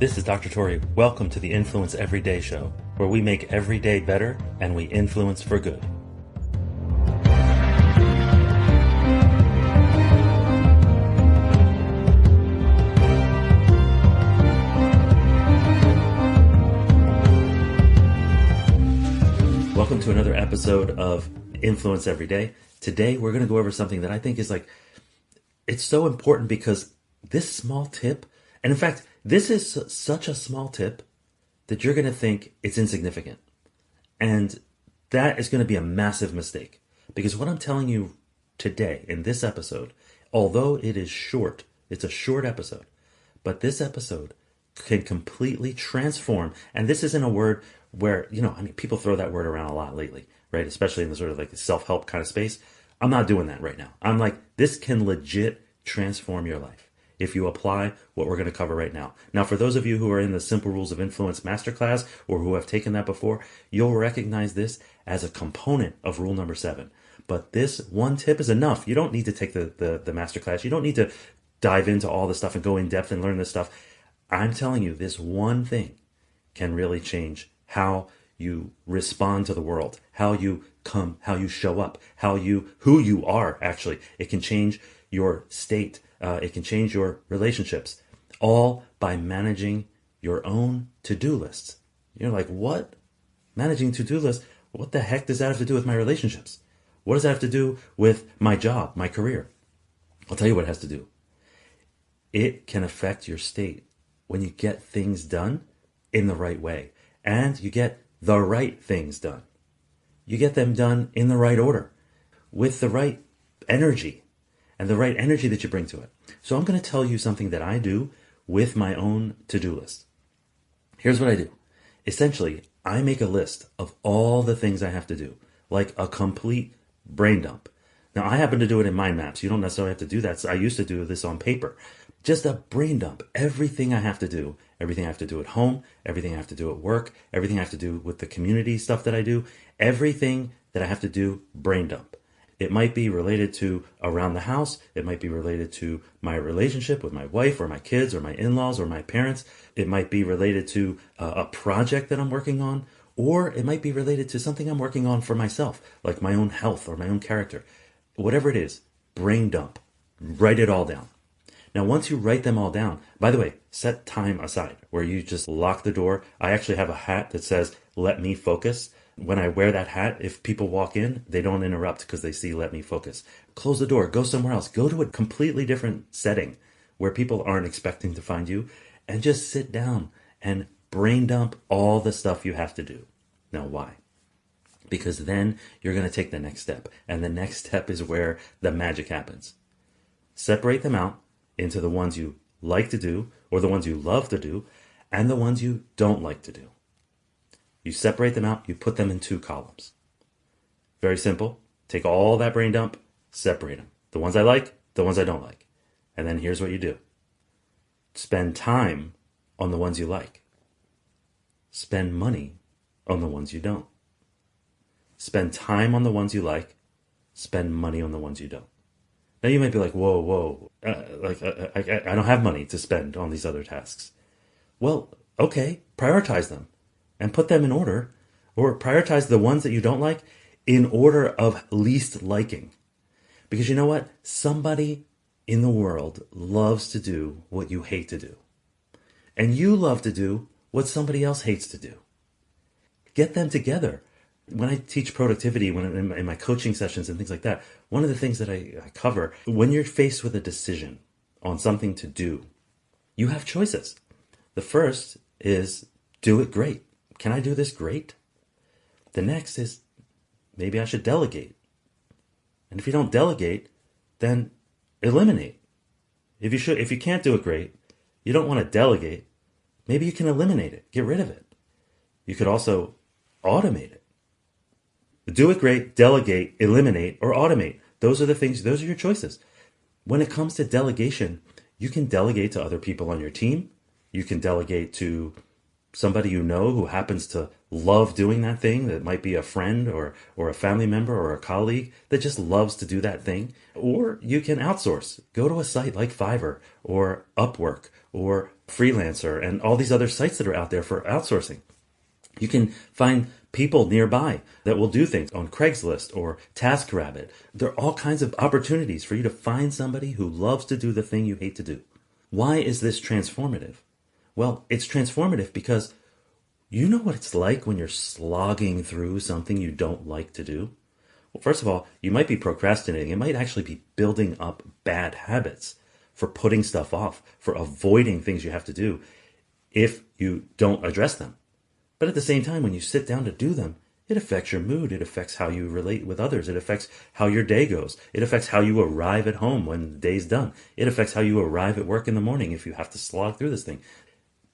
This is Dr. Tori. Welcome to the Influence Everyday Show, where we make every day better and we influence for good. Welcome to another episode of Influence Everyday. Today we're going to go over something that I think is it's so important because this small tip, and in fact, this is such a small tip that you're going to think it's insignificant. And that is going to be a massive mistake. Because what I'm telling you today in this episode, although it is short, it's a short episode, but this episode can completely transform. And this isn't a word where, people throw that word around a lot lately, right? Especially in the sort of the self-help kind of space. I'm not doing that right now. I'm this can legit transform your life if you apply what we're going to cover right now. Now, for those of you who are in the Simple Rules of Influence Masterclass or who have taken that before, you'll recognize this as a component of rule number 7. But this one tip is enough. You don't need to take the masterclass. You don't need to dive into all the stuff and go in depth and learn this stuff. I'm telling you, this one thing can really change how you respond to the world, how you come, how you show up, who you are, actually. It can change your state. It can change your relationships, all by managing your own to-do lists. You're like, what? Managing to-do lists? What the heck does that have to do with my relationships? What does that have to do with my job, my career? I'll tell you what it has to do. It can affect your state when you get things done in the right way. And you get the right things done. You get them done in the right order, with the right energy, and the right energy that you bring to it. So I'm going to tell you something that I do with my own to-do list. Here's what I do. Essentially, I make a list of all the things I have to do, like a complete brain dump. Now, I happen to do it in mind maps. You don't necessarily have to do that. So I used to do this on paper. Just a brain dump. Everything I have to do. Everything I have to do at home. Everything I have to do at work. Everything I have to do with the community stuff that I do. Everything that I have to do, brain dump. It might be related to around the house. It might be related to my relationship with my wife or my kids or my in-laws or my parents. It might be related to a project that I'm working on. Or it might be related to something I'm working on for myself, like my own health or my own character. Whatever it is, brain dump. Write it all down. Now, once you write them all down, by the way, set time aside where you just lock the door. I actually have a hat that says, "Let me focus." When I wear that hat, if people walk in, they don't interrupt because they see "Let me focus." Close the door, go somewhere else, go to a completely different setting where people aren't expecting to find you, and just sit down and brain dump all the stuff you have to do. Now, why? Because then you're going to take the next step. And the next step is where the magic happens. Separate them out into the ones you like to do, or the ones you love to do, and the ones you don't like to do. You separate them out, you put them in 2 columns. Very simple. Take all that brain dump, separate them. The ones I like, the ones I don't like. And then here's what you do. Spend time on the ones you like. Spend money on the ones you don't. Spend time on the ones you like. Spend money on the ones you don't. Now you might be like, whoa, I don't have money to spend on these other tasks. Well, okay, prioritize them and put them in order, or prioritize the ones that you don't like in order of least liking. Because you know what? Somebody in the world loves to do what you hate to do. And you love to do what somebody else hates to do. Get them together. When I teach productivity, in my coaching sessions and things like that, one of the things that I cover, when you're faced with a decision on something to do, you have choices. The first is, do it great. Can I do this great? The next is, maybe I should delegate. And if you don't delegate, then eliminate. If you can't do it great, you don't want to delegate, maybe you can eliminate it, get rid of it. You could also automate it. Do it great, delegate, eliminate, or automate. Those are your choices. When it comes to delegation, you can delegate to other people on your team. You can delegate to somebody you know who happens to love doing that thing. That might be a friend or a family member or a colleague that just loves to do that thing. Or you can outsource. Go to a site like Fiverr or Upwork or Freelancer and all these other sites that are out there for outsourcing. You can find people nearby that will do things on Craigslist or TaskRabbit. There are all kinds of opportunities for you to find somebody who loves to do the thing you hate to do. Why is this transformative? Well, it's transformative because you know what it's like when you're slogging through something you don't like to do. Well, first of all, you might be procrastinating. It might actually be building up bad habits for putting stuff off, for avoiding things you have to do if you don't address them. But at the same time, when you sit down to do them, it affects your mood. It affects how you relate with others. It affects how your day goes. It affects how you arrive at home when the day's done. It affects how you arrive at work in the morning if you have to slog through this thing.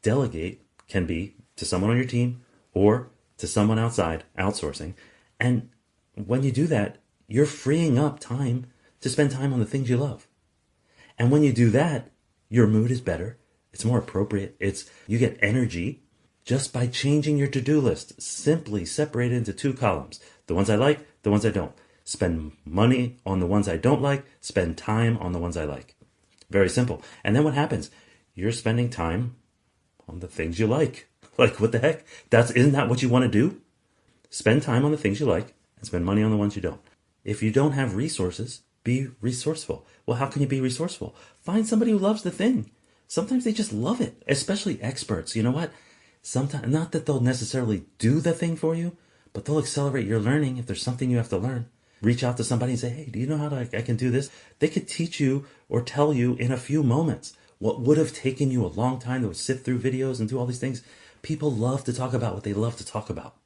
Delegate can be to someone on your team or to someone outside, outsourcing. And when you do that, you're freeing up time to spend time on the things you love. And when you do that, your mood is better. It's more appropriate. You get energy just by changing your to-do list. Simply separate it into two columns. The ones I like, the ones I don't. Spend money on the ones I don't like. Spend time on the ones I like. Very simple. And then what happens? You're spending time on the things you like. Like, what the heck? Isn't that what you want to do? Spend time on the things you like and spend money on the ones you don't. If you don't have resources, be resourceful. Well, how can you be resourceful? Find somebody who loves the thing. Sometimes they just love it, especially experts. You know what? Sometimes, not that they'll necessarily do the thing for you, but they'll accelerate your learning if there's something you have to learn. Reach out to somebody and say, hey, do you know how I can do this? They could teach you or tell you in a few moments what would have taken you a long time to sit through videos and do all these things. People love to talk about what they love to talk about.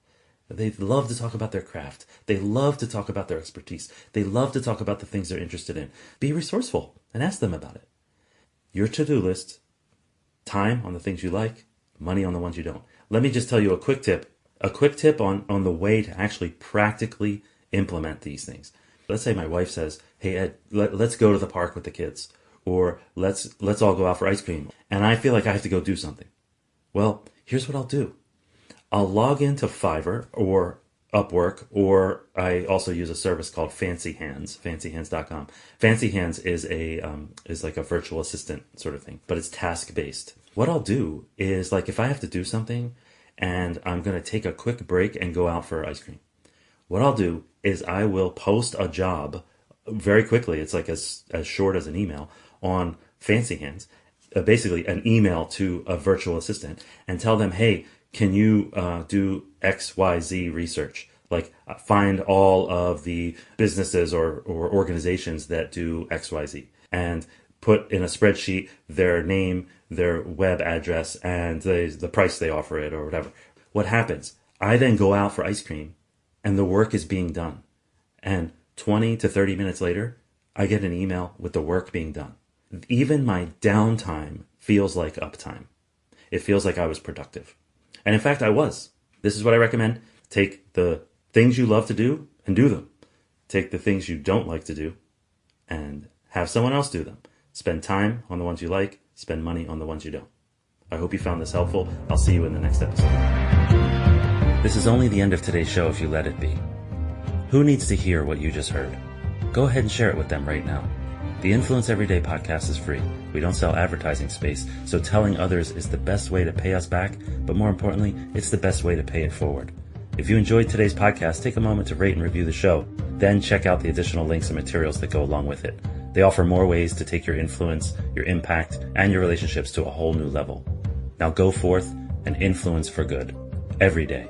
They love to talk about their craft. They love to talk about their expertise. They love to talk about the things they're interested in. Be resourceful and ask them about it. Your to-do list, time on the things you like, money on the ones you don't. Let me just tell you a quick tip on the way to actually practically implement these things. Let's say my wife says, hey, Ed, let's go to the park with the kids, or let's all go out for ice cream. And I feel like I have to go do something. Well, here's what I'll do. I'll log into Fiverr or Upwork, or I also use a service called Fancy Hands, fancyhands.com. Fancy Hands is like a virtual assistant sort of thing, but it's task-based. What I'll do is, like, if I have to do something and I'm going to take a quick break and go out for ice cream, what I'll do is I will post a job very quickly. It's like as short as an email on Fancy Hands, basically an email to a virtual assistant, and tell them, hey, can you do XYZ research? Like, find all of the businesses or organizations that do XYZ and put in a spreadsheet their name, their web address, and the price they offer it or whatever. What happens? I then go out for ice cream and the work is being done. And 20 to 30 minutes later, I get an email with the work being done. Even my downtime feels like uptime. It feels like I was productive. And in fact, I was. This is what I recommend. Take the things you love to do and do them. Take the things you don't like to do and have someone else do them. Spend time on the ones you like. Spend money on the ones you don't. I hope you found this helpful. I'll see you in the next episode. This is only the end of today's show if you let it be. Who needs to hear what you just heard? Go ahead and share it with them right now. The Influence Everyday podcast is free. We don't sell advertising space, so telling others is the best way to pay us back, but more importantly, it's the best way to pay it forward. If you enjoyed today's podcast, take a moment to rate and review the show. Then check out the additional links and materials that go along with it. They offer more ways to take your influence, your impact, and your relationships to a whole new level. Now go forth and influence for good every day.